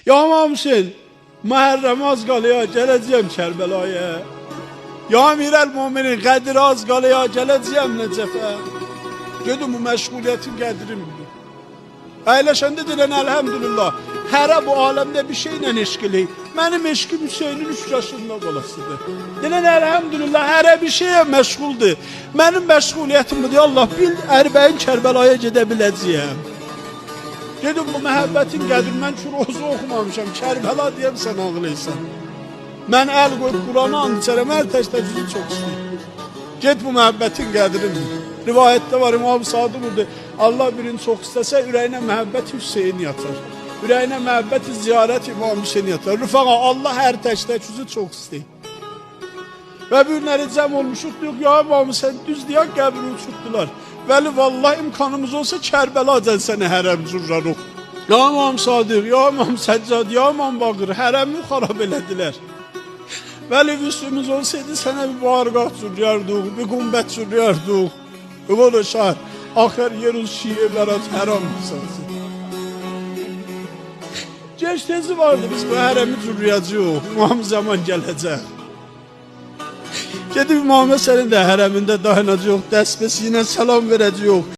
Ya İmam Hüseyin, Muharrem az qalıyor, gələcəyəm Kərbəlaya. Ya Əmirəl-Möminin, Qədir az qalıyor, gələcəyəm Nəcəfə. Gedim bu məşğuliyyətin qədrini bilir. Əyləşəndə deyilən əlhəmdülillah, hərə bu aləmdə bir şeylə eşqili. Mənim eşqim Hüseynin 3 yaşında qolasıdır. Deyilən əlhəmdülillah, hərə bir şeyə məşğuldur. Mənim məşğuliyyətim budur, Allah bil, Ərbəyin Kərbəlaya gedə biləcəyəm. Gedim bu məhəbbətin qədrini, mən Kürozu oxumamışam, Kərbəla deyəm sən ağlayırsan. Mən əl qoyub Quranı and içərəm, hər təkdə cüzü çox istəyir. Get bu məhəbbətin qədrini. Rivayətdə var, İmam Sadı burada, Allah birini çox istəsə, ürəyinə məhəbbət Hüseyin yatar. Ürəyinə məhəbbət ziyarət İmam Hüseyin yatar. Rüfaqa, Allah hər təkdə cüzü çox istəyir. Və bir nəri cəm olmuşuq, diyor, ya İmam Hüseyin düz deyək, qəbri uçurtdular. Vəli, vallahi imkanımız olsa Kərbəla cəlsəni hərəm cürrarıq. Ya İmam Sadiq, ya İmam Səccad, ya İmam Baqır, hərəmi xarab elədilər. Vəli, üstümüz olsaydı sənə bir barqat cürriyardıq, bir qumbət cürriyardıq. Öyle şahit, ahir yeruz şiye berat haram mısınsın. Geç tezi vardı, biz bu hərəmi cürriyacıyıq, İmam zaman gələcək. Gedib İmam Həsənin də hərəmində dayanacaq, dəstbəsi ilə salam verəcək.